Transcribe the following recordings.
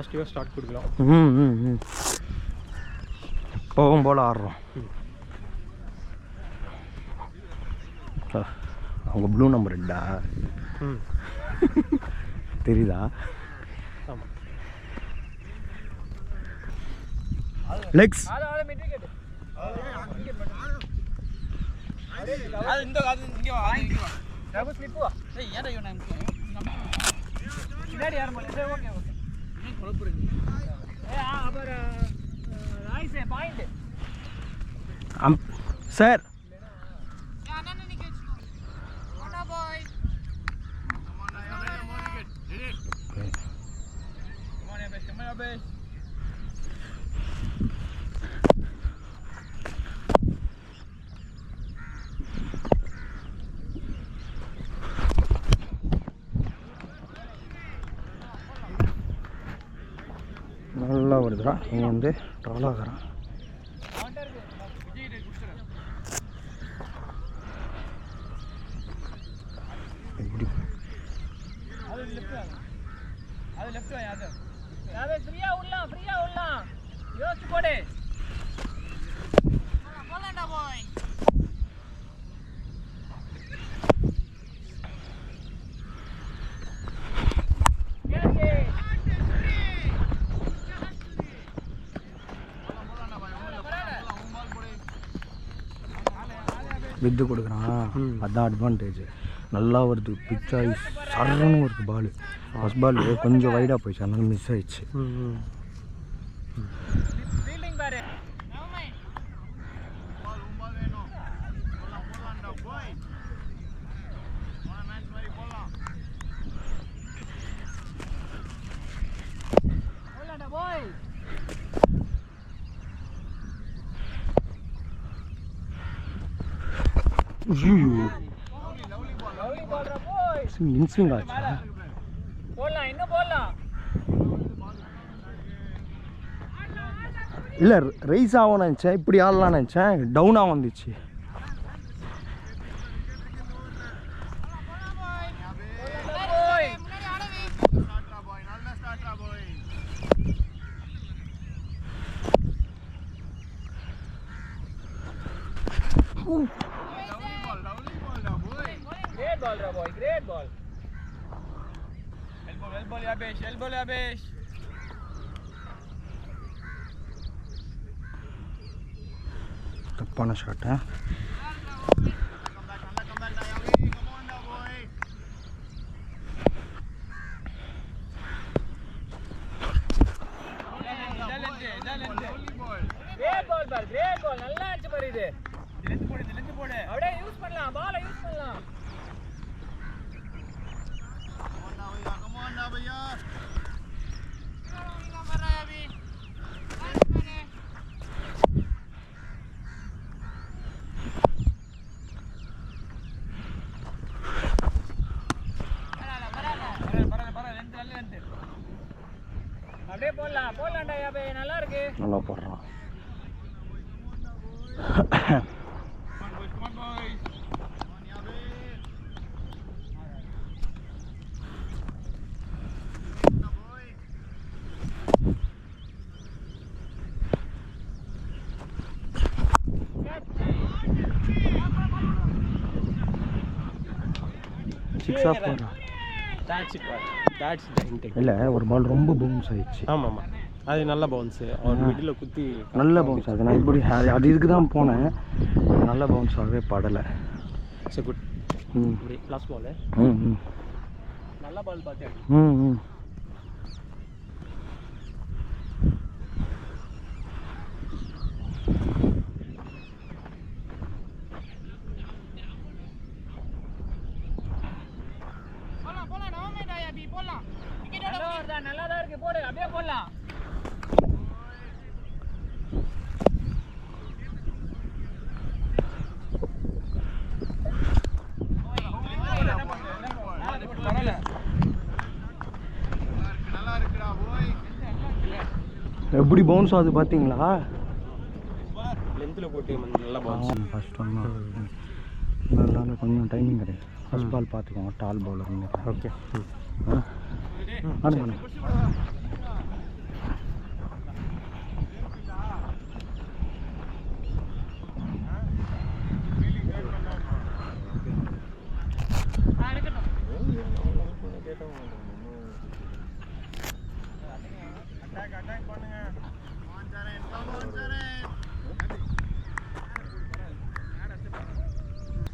பாசிட்டிவாக ஸ்டார்ட் கொடுக்கலாம். எப்பவும் போல் ஆடுறோம். அவங்க ப்ளூ நம்பர் ரெட்டா தெரியுதா? ஆமாம். லெக்ஸ் சார் நல்லா வருதுடா. இங்கே வந்து ட்ராலாகிறான். எப்படி வித்து கொடுக்குறான். அதுதான் அட்வான்டேஜ். நல்லா வருது, பிச் ஆகி சரன்னு வருது பால். ஃபஸ்ட் பால் கொஞ்சம் வைடாக போயிடுச்சு, அதனால மிஸ் ஆயிடுச்சு. இன்ஸ்விங் ஆச்சா? இல்லை ரைஸ் ஆகும் நினச்சேன், இப்படி ஆடலாம் நினச்சேன், டவுனாக வந்துச்சு. தப்பான ஷாட்டா? நல்லா அடிச்சு பாரு. இது லென்த் போடு அப்படியே யூஸ் பண்ணலாம், பாலை யூஸ் பண்ணலாம். அப்படியே போடலாம், போடலாம்டா யாபே, நல்லா இருக்கு. நல்லா போடுறான். சிக்ஸாக போடுறான். இல்லை, ஒரு பால் ரொம்ப பவுன்ஸ் ஆயிடுச்சு. ஆமாம், அது நல்ல பவுன்ஸு. அவர் மிடில் குத்தி நல்ல பவுன்ஸ் ஆகுது. நான் இப்படி அது இதுக்கு தான் போனேன், நல்ல பவுன்ஸ் ஆகவே படலை. சரி, குட். இப்படி லாஸ்ட் பால் நல்ல பால் பார்த்தேன். நல்லாதான் இருக்கு, போடு, அப்படியே போடலாம். எப்படி பவுன்ஸ் ஆகுது பார்த்தீங்களா? லென்த்தில் போட்டு நல்லா பவுன்ஸ். ஃபர்ஸ்ட் ஒன் அதனால கொஞ்சம் டைமிங் கிடையாது. ஃபர்ஸ்ட் பால் பார்த்துக்கோங்க, டால் பவுலர். ஓகே.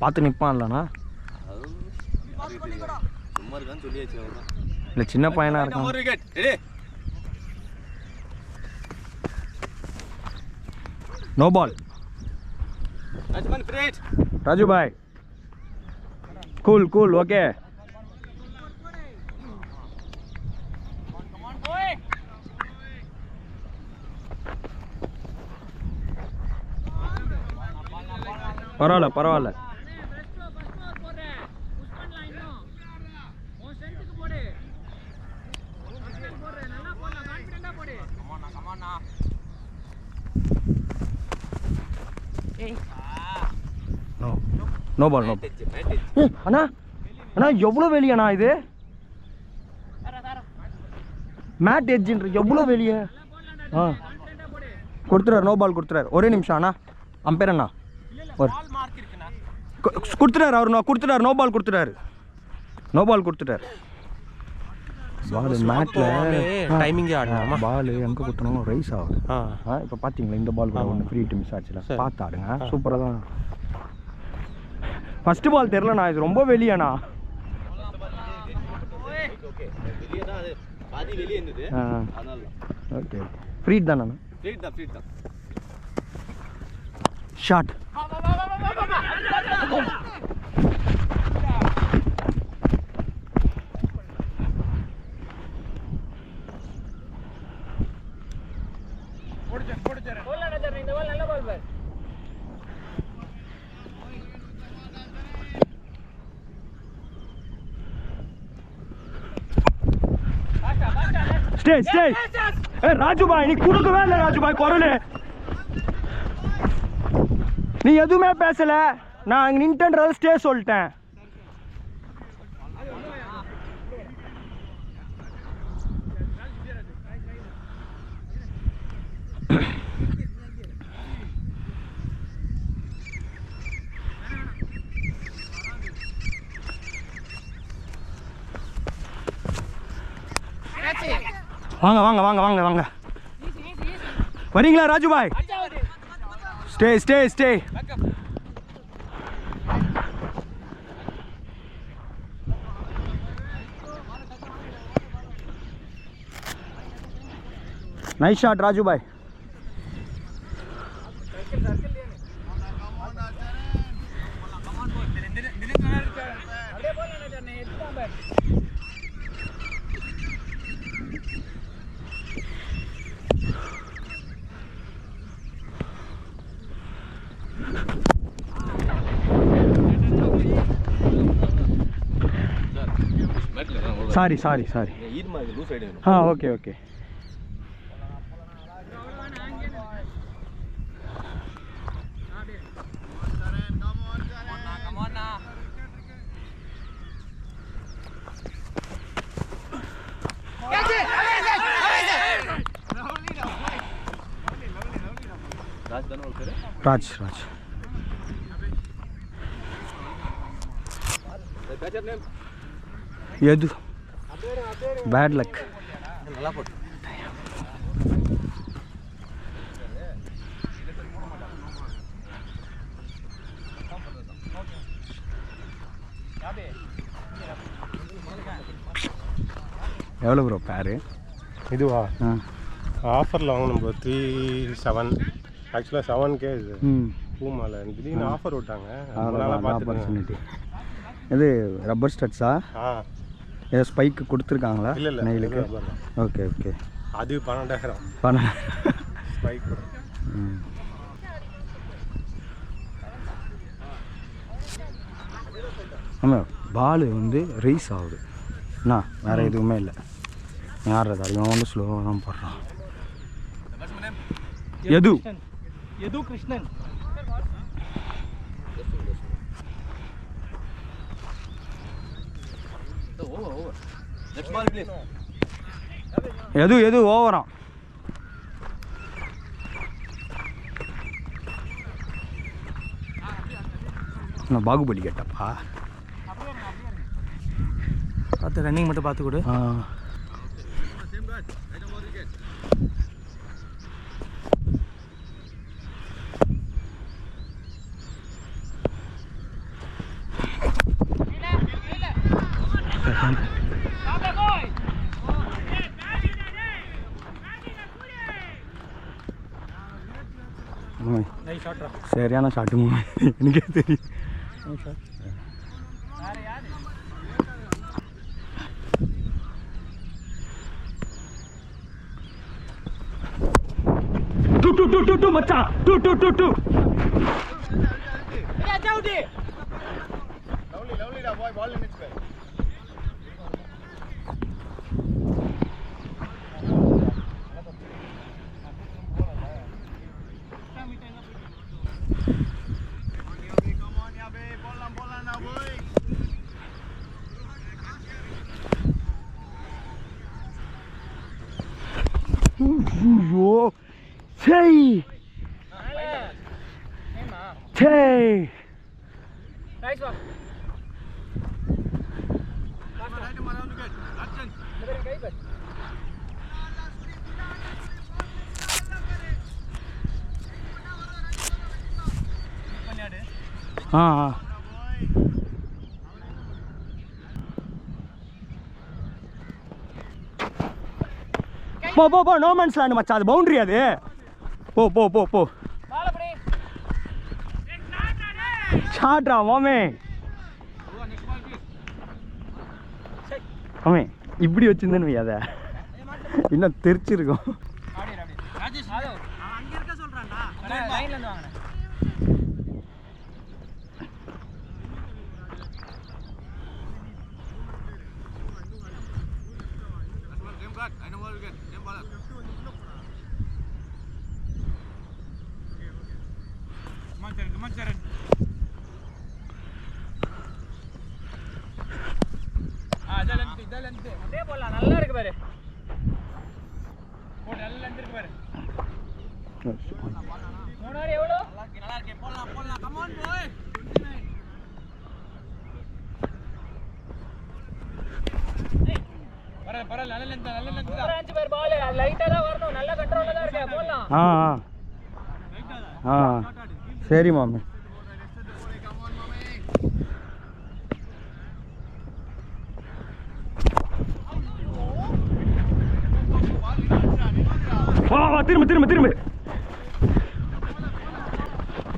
பார்த்து நிற்பான் இல்லைண்ணா? சும்மா இருக்கான்னு சொல்லியாச்சு. இல்லை சின்ன பையனாக இருக்கான். ஒரு wicket ready. No ball. Ajman great. Raju bhai. Cool, okay. பரவாயில்ல. No ball. அண்ணா எவ்வளோ வெளியண்ணா இது? மேட் எட்ஜின்ற எவ்வளோ வெளியே? கொடுத்துறாரு, நோ பால் கொடுத்துறாரு. ஒரே நிமிஷம் அண்ணா, அம்பேர் அண்ணா ஒரு கொடுத்துட்டாரு. அவர் கொடுத்துட்டாரு, நோ பால் கொடுத்துட்டாரு. பால் மேட்டில் டைமிங்கே ஆடணும். பால் எங்கே கொடுத்தணும் ரைஸ் ஆகுது. இப்போ பார்த்தீங்களா இந்த பால் கூட ஒன்று ஃப்ரீ மிஸ் ஆச்சுல, பார்த்து ஆடுங்க. சூப்பராக தான். ஃபர்ஸ்ட் பால் தெரிலண்ணா, இது ரொம்ப வெளியண்ணா. ஓகே ஃப்ரீட் தானே? ஷாட். ஸ்டே. ராஜுபாய் நீ கொடுக்கவே இல்லை. ராஜுபாய் குரல் நீ எதுவுமே பேசல. நான் அங்கே நின்றுன்றதால ஸ்டே சொல்லிட்டேன். வாங்க வரீங்களா Rajubhai? Stay. Nice shot Rajubhai. Sorry. Okay. Raj எது பேட் லக். நல்லா போட்டு எவ்வளோ ப்ரோ பேரு? இதுவா ஆஃபரில் வாங்கணும் ப்ரோ. 3,700. ஆக்சுவலாக 7K இது பூமால திடீர்னு ஆஃபர் விட்டாங்க. ஆப்பர்ச்சுனிட்டி. இது ரப்பர் ஸ்டட்ஸா? ஏதோ ஸ்பைக்கு கொடுத்துருக்காங்களா? இல்லை நெயிலுக்கு. ஓகே அது 12,000 ஸ்பைக். ஆமாம் பால் வந்து ரைஸ் ஆகுது அண்ணா, வேறு எதுவுமே இல்லை. யார் அதிகமாக வந்து ஸ்லோவாக தான் போடுறான். எது கிருஷ்ணன் எது ஓவரான். நான் பாகுபலி கேட்டப்பா. பார்த்து ரன்னிங் மட்டும் பார்த்து கொடு. சரியான ஷாட்டு மூணு எனக்கே தெரியும். டூ மச்சான் டூ போ நோ மேன்ஸ் லேண்ட் மச்சான், அது பவுண்டரி அது. போ ஷாட்ரா மாமே. ஆமே இப்படி வச்சிருந்தேன்னு வை, அதை இன்னும் தெரிச்சிருக்கும். நல்லா இருக்கு பாரு, நல்லா இருக்கு பாரு. மூணாறு எவ்வளோ நல்லா இருக்கு, போடலாம் கம் ஆன் பாய். பரவாயில்ல நல்ல லென்த் தான். 5 பேர் பால் லைட்டா தான் வரணும், நல்ல கண்ட்ரோல்ல தான் இருக்கு, போடலாம். சரி மாமே. வா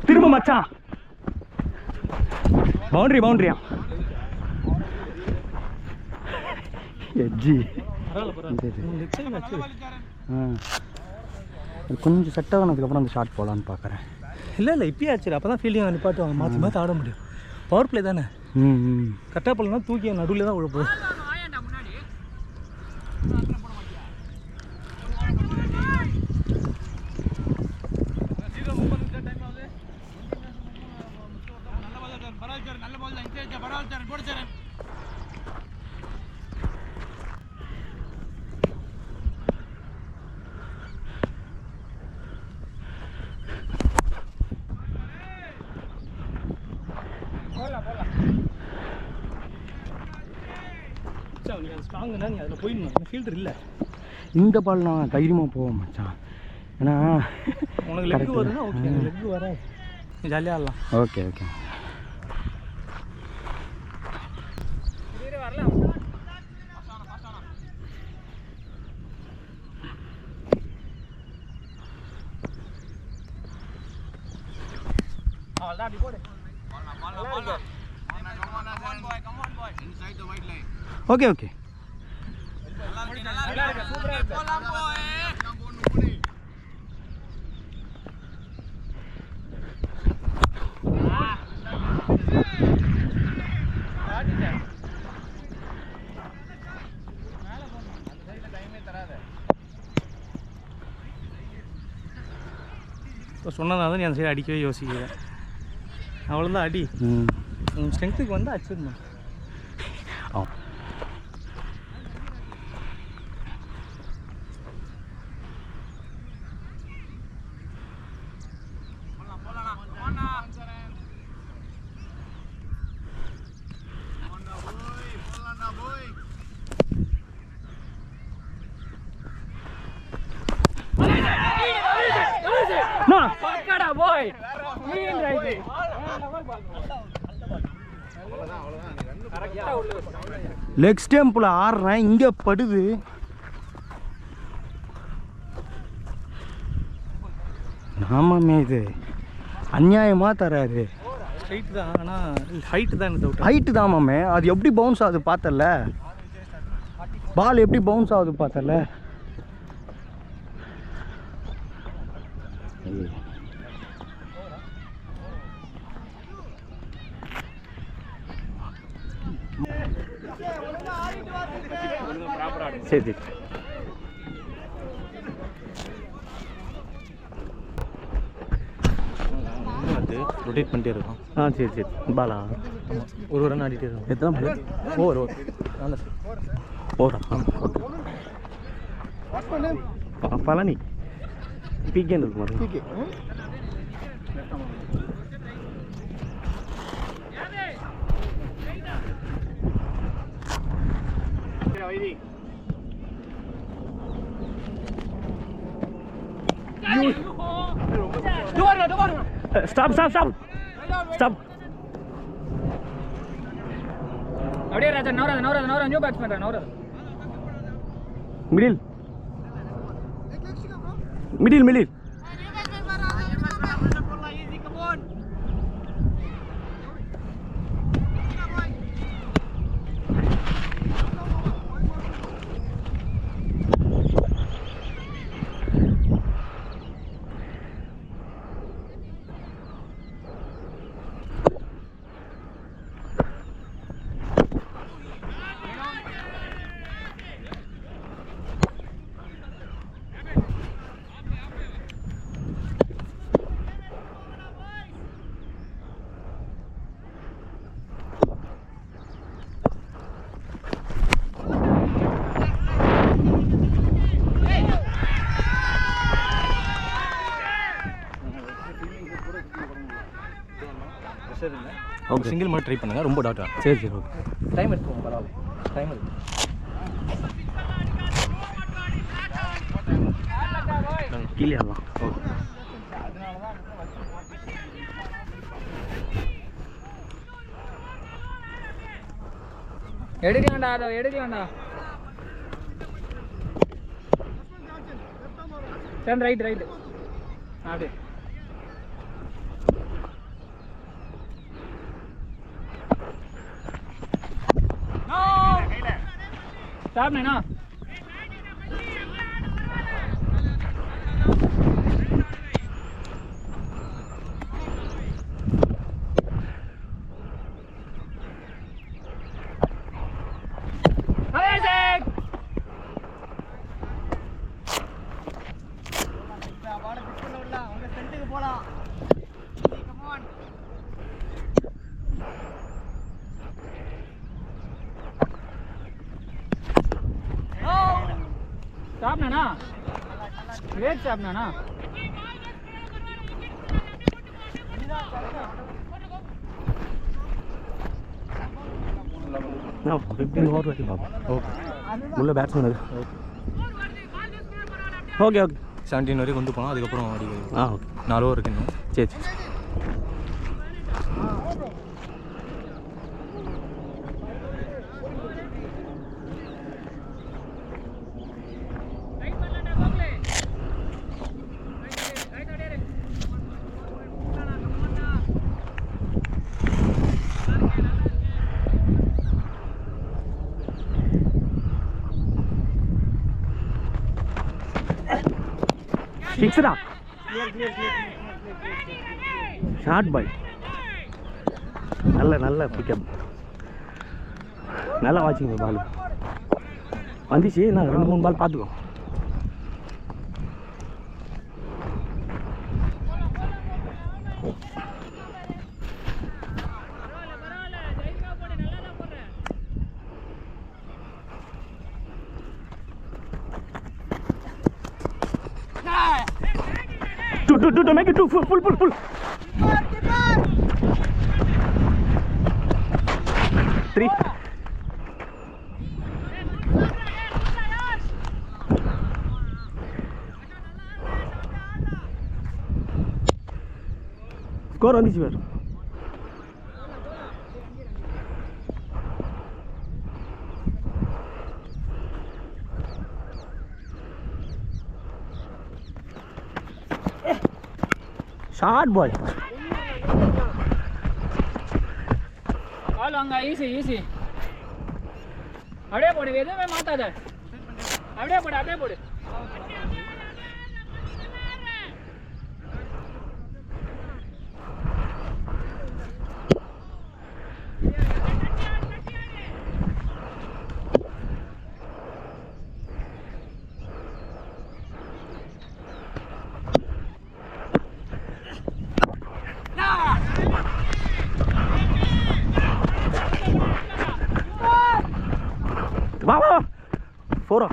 திரும்ப மச்சான். பவுண்டரியா எட்ஜி. கொஞ்சம் செட் ஆனதுக்கப்புறம் அந்த ஷாட் போகலான்னு பார்க்குறேன். இல்லை இப்பயே ஆச்சு, அப்போ தான் ஃபீல்டிங் நிப்பாட்டுவாங்க, மாற்றி ஆட முடியும். பவர் பிளே தானே, கரெக்டாக போடலாம், தூக்கி நடுவில் தான் விழ போகுது. ஸ்ட்ராங்குன்னா நீ அதில் போயிடணும், ஃபீல்டர் இல்லை. இந்த பால் நான் தைரியமாக போவேன் மச்சான், ஏன்னா உனக்கு லெக் வருதுன்னா ஓகே, லெக் வர ஜாலியாக ஆடலாம். ஓகே வரலாம். அவ்வளோதான், அப்படி போடு. ஓகே இப்போ சொன்னதால நீ அந்த சைடு அடிக்கவே யோசிக்கிறேன். அவ்வளோதான் அடி, உன் ஸ்ட்ரென்த்துக்கு வந்து அடிச்சிடணும். லெக் ஸ்டெம்பில் ஆடுறேன், இங்கே படுது. ஆமாமே, இது அநியாயமாக தராது. ஹைட்டு தான், ஆனால் ஹைட்டு தான் எனக்கு டவுட். ஹைட்டு தான் மாமே, அது எப்படி பவுன்ஸ் ஆகுது பார்த்தல, பால் எப்படி பவுன்ஸ் ஆகுது பார்த்தல. சரி சரி ரொட்டேட் பண்ணிட்டே இருக்கும். சரி சரி. பாலா ஒரு ரன் ஆடிட்டே இருக்கும். எத்தனை பால்? ஓவர் ஓவரா? பழனி பிகேன்னு இருக்கு மாதிரி. PK stop stop stop stop. அப்படியே ராஜா நவராஜ் நியூ பேட்ச் பண்றேன். Navraj middle middle middle. Okay, single மட்டும் ட்ரை பண்ணுங்கள், ரொம்ப டாட்டா. சரி சரி ஓகே. டைம் எடுத்துக்கோங்க, பரவாயில்ல, டைம் எடுத்து. கீழே ஆகலாம். ஓகே. எடுக்கலாம்டா, அதை எடுக்கலாம்டா. டர்ன் ரைட் அப்படியே ஸ்டாப் நைனா. ஸ்டாப் நானா, கிரேட் ஸ்டாப் நானா. நான் 15 ஓவர் வரைக்கும் பார்ப்பேன். ஓகே, உள்ள பேட்ஸ்மேன் அது. ஓகே ஓகே 17 வரைக்கும் கொண்டு போனோம், அதுக்கப்புறம் அடி. ஓகே 4 ஓவர் இருக்குங்க. சரி சரி. சிக்ஸ்டா ஷார்ட் பாய். நல்ல பிக்கப், நல்லா வாட்சிங்க. பால் வந்துச்சு, நான் 2-3 பால் பார்த்துக்கோ. To make it two full. Three. Score வந்துச்சு பாரு. Short ball. பால் வாங்க, ஈஸி ஈஸி. அப்படியே போடு, எதுவுமே மாத்தாத. அப்படியே போடு, அப்படியே போடு. வா வா போறா.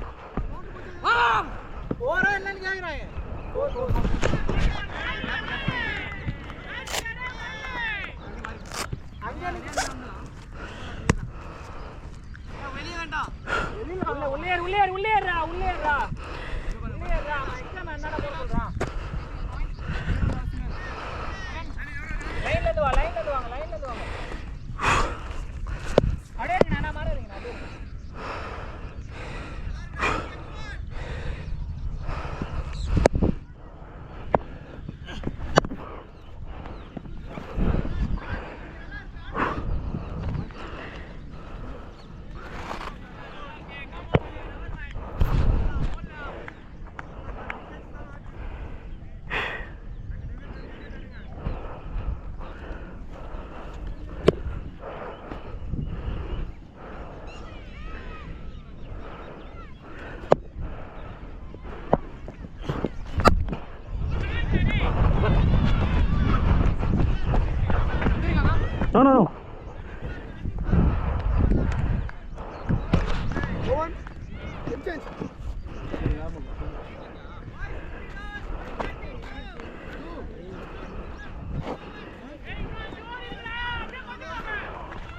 No, no, no.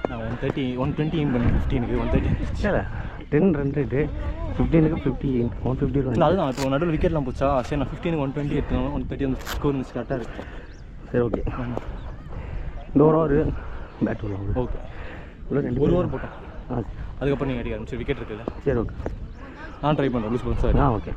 நான் 120 aim பண்ணேன் 15க்கு 130. இல்லை 10 ரன் ரேட்டு 15க்கு 50 150 இல்லை அதுதான் இப்போ நடுவில் விக்கெட்லாம் போச்சா சரி நான் 15க்கு 120 எடுத்தேன் 130 அந்த ஸ்கோர் இருந்துச்சு கரெக்டாக இருக்குது. சரி ஓகே. இந்த ஒரு ஓவர் பேட் விடலாம். ஓகே உள்ள 2 ஒரு ஓவர் போட்டேன். அதுக்கப்புறம் நீங்கள் அடிக்க ஆரம்பிச்சு விக்கெட் இருக்குல்ல. சரி ஓகே நான் ட்ரை பண்ணுறேன் லூஸ் பண்ண sir. Okay.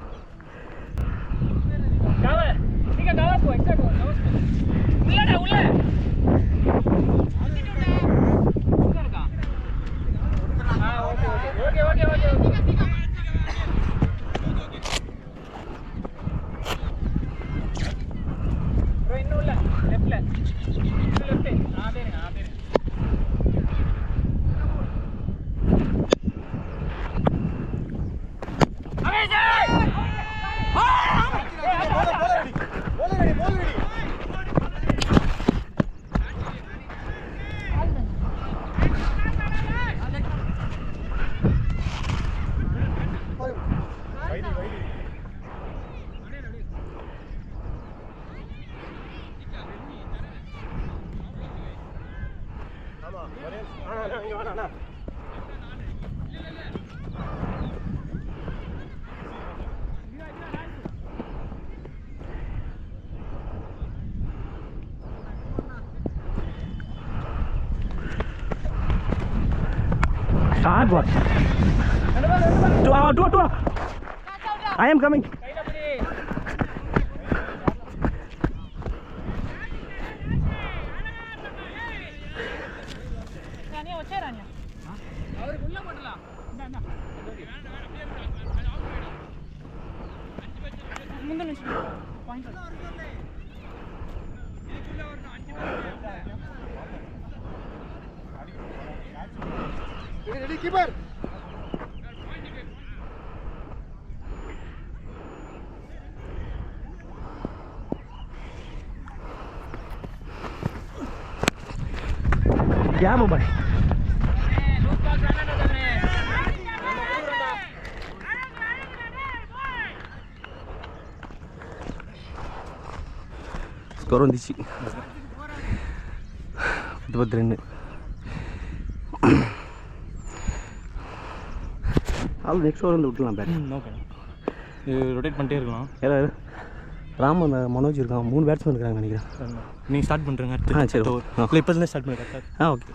Start what? Two. I am coming. Ready, keeper. क्या मोबाइल ஸ்கோர் வந்துச்சு 22. அது நெக்ஸ்ட் ஓவர் வந்து விட்டுலாம் பேட். ஓகே இது ரொட்டேட் பண்ணிட்டே இருக்கலாம். யாராவது ராம் அந்த மனோஜ் இருக்கான் 3 பேட்ஸ்மேன் இருக்காங்க நினைக்கிறேன். நீங்கள் ஸ்டார்ட் பண்ணுறேங்க. சரி இல்லை இப்போ ஸ்டார்ட் பண்ணுறேன். ஓகே.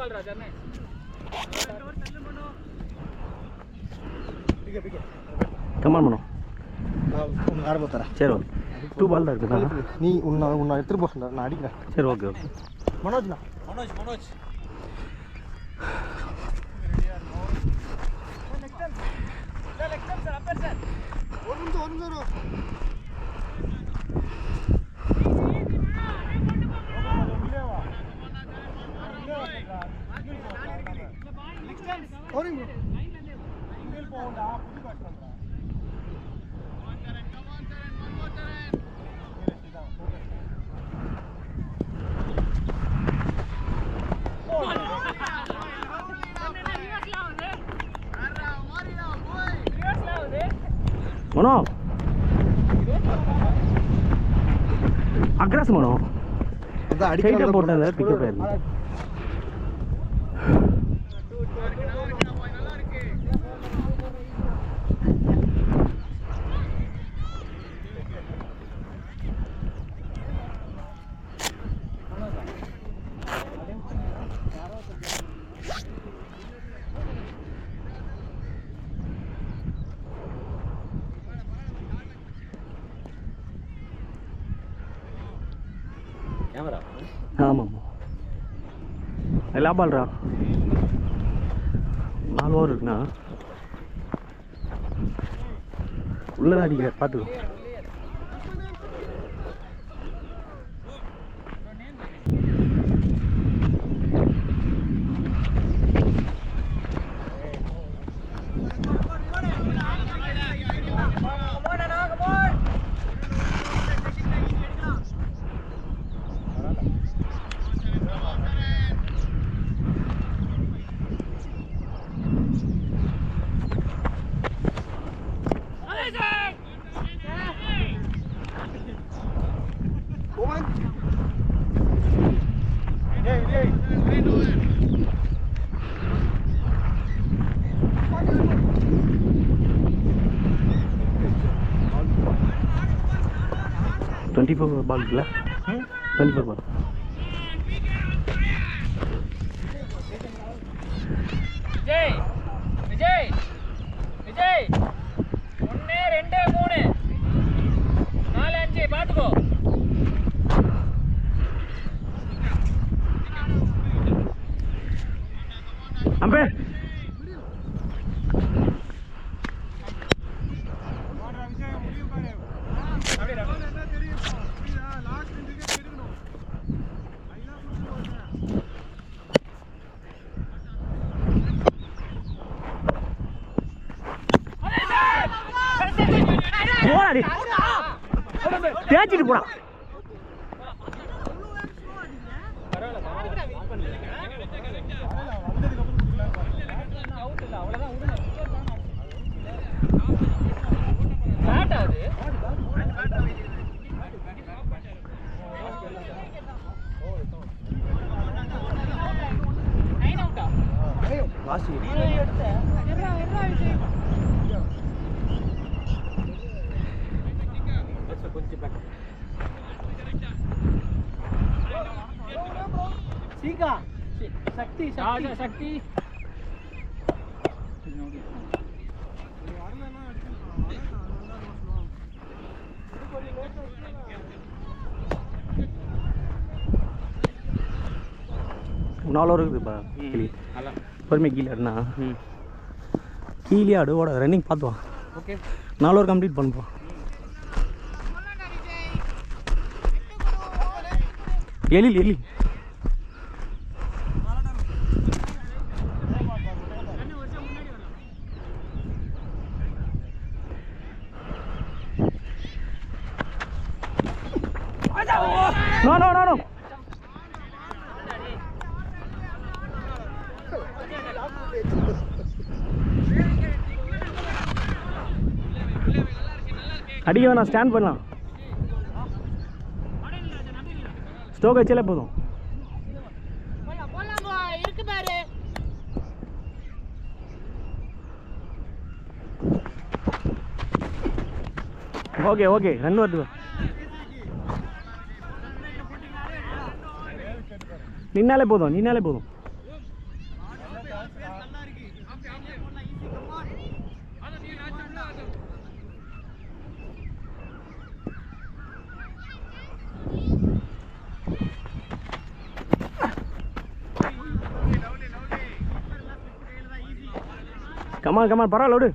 பால்ரா சென்னை. கமான் பண்ணோம். நான் ஆரம்ப தரேன். சரி ஓகே. 2 பால் தான் இருக்குதா? நீ உன்னை எடுத்துட்டு போ சொன்ன, நான் அடிக்கிறேன். சரி ஓகே ஓகே. மனோஜ்ண்ணா. மனோஜ் ஒரு நிமிஷம் வரும். மனோ அக்ராஸ் மனோ ஸ்ட்ரைட்டாக போட்டது பிக்கப் ஆயிருக்கு. ஆமாம் எல்லா பால்ரா 4 ஓவர் இருக்குண்ணா. உள்ளதான் அடிக்கிற பார்த்துக்கோ. டுவெண்ட்டி 24 பால் இருக்குல்ல? 24 பால். விஜய் விஜய் விஜய் 1 2 3 4 5 பாத்துக்கோ. அம்பே போடாடி தேய்ச்சிட்டு போடா. சக்தி சக்தி 4 ஓவர் இருக்குதுப்பா. கிளி பொறுமையாக கீழே ஆடுனா கீழே ஆடுவோட ரன்னிங் பார்த்துவான். ஓகே 4 ஓவர் கம்ப்ளீட் பண்ணுவோம். எலி No. அடிக்க வேணாம், ஸ்டாண்ட் பண்ணலாம். ஸ்டோக் வச்சாலே போதும். ஓகே ரன் வருது. நின்னாலே போதும். கமான் பரவாயில்ல விடு.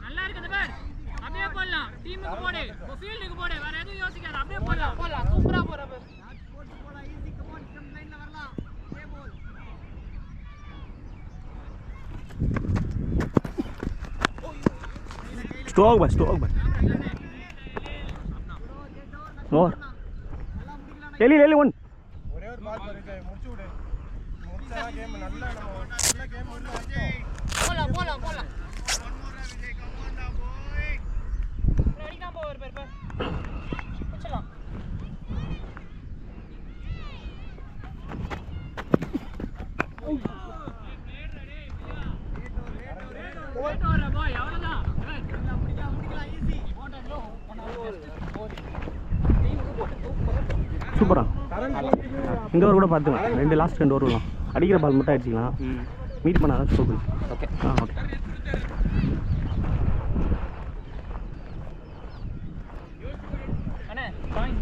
நல்லா இருக்குது பார். அப்படியே போடலாம். டீமுக்கு போடு. ஃபீல்டுக்கு போடு. வேற எதுவும் யோசிக்காத. அப்படியே போடலாம். சூப்பரா போற பார். போடா ஈஸி. Come on. கம் லைன்ல வரலாம். அப்படியே போல். ஸ்ட்ரோக் பாய். ஓவர். எலி ஒன். ஒரே ஒரு பால் பாரு விஜய், முடிச்சு விடு. முடிச்சா கேம் நல்லா நல்ல கேம் உள்ள வந்துட்டோம். போலாம். அடிக்காம போவார் பார். வச்சலாம். ஓட்டோற பாய் அவ்வளவுதான். முடிக்கலாம் ஈஸி. ஓட்டோ சூப்பரா. இந்த ஓவர் கூட பார்த்துக்கலாம். லாஸ்ட் 2 ஓவர் விடலாம். அடிக்கிற பால் மட்டும் அடிச்சிக்கலாம். மீட் பண்ணாதான் சூப்பர். ஓகே. ஓகே. அண்ணே பாயிண்ட்.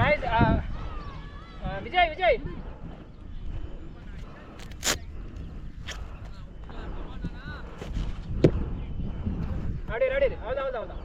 ரைட். விஜய் ரெடி. அவ்வளவுதான்.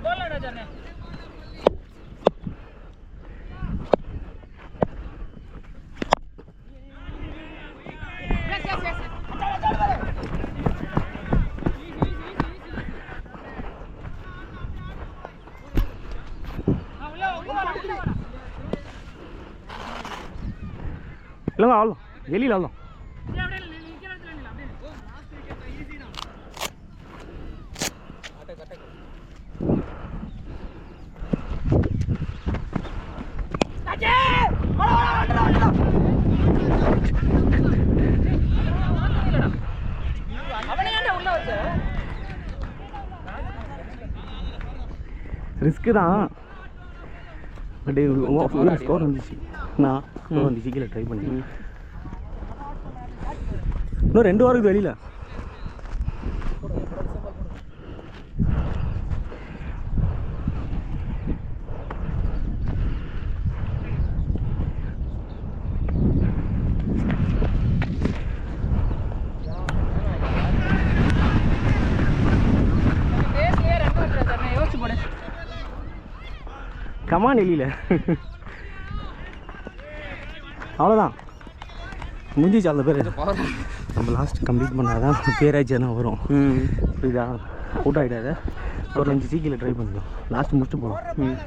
போடலாம் ராஜாண்ணே. இல்லைங்க ஆடலாம். வெளியில் ஆடலாம். ரிஸ்க்கு தான். பட் ஸ்கோர் வந்துச்சு. ஸ்கோர் வந்துச்சு. கீழே ட்ரை பண்ணி இன்னும் 2 ஓவருக்கு வெளியில். கமான் எலியில். அவ்வளோதான் முடிஞ்சிச்சு. அந்த பேர் நம்ம லாஸ்ட் கம்ப்ளீட் பண்ணாதான் பேராச்சுன்னா வரும். புரியுதா? அவுட் ஆகிடாத. ஒரு 5 சீக்கிரம் ட்ரை பண்ணிடும். லாஸ்ட் முடிச்சுட்டு போவோம்.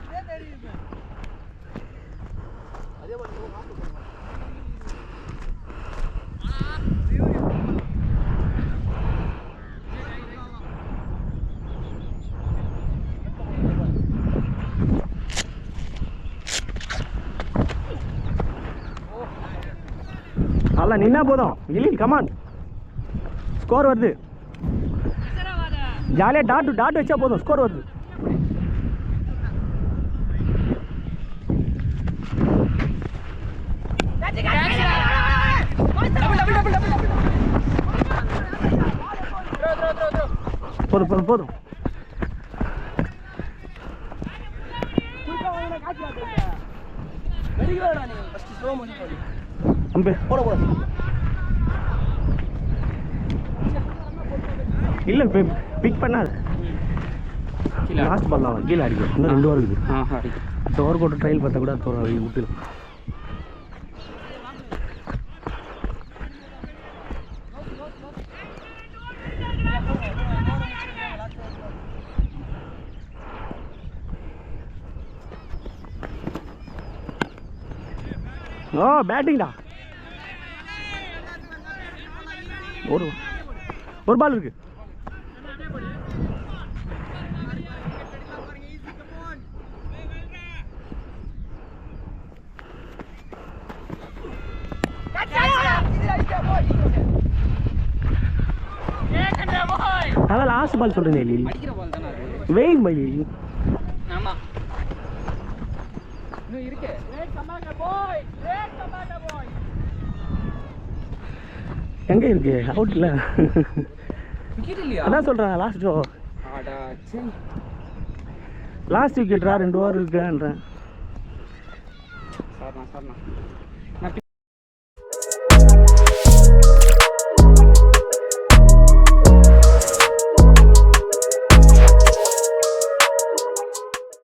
அல்ல நின்னா போதும். இல்லை கமான். ஸ்கோர் வருது. ஜாலியாக டாட் வச்சா போதும். ஸ்கோர் வருது. போதும். இல்லை பிக் பண்ணாது. லாஸ்ட் பால் தான் கீழே அடிக்கும். இன்னும் 2 ஓவர் இருக்குது. அடுத்த ஓவர் போட்டு ட்ரையல் பார்த்தா கூட அடுத்த ஓவர் விட்டுடும். ஓ பேட்டிங்டா. ஒரு பால் இருக்கு. அதான் லாஸ்ட் பால் சொல்றேன் லீலி. Wait by lily. ஆமா இன்னும் இருக்கு. எங்க இருக்கு? அவுட் இல்ல. விக்கெட் இல்லையா? அதான் சொல்றேன் லாஸ்ட் ஓவர். ஆடா சரி லாஸ்ட் விக்கெட்ரா 2 ஓவர் இருக்குன்றேன். சார்ண்ணா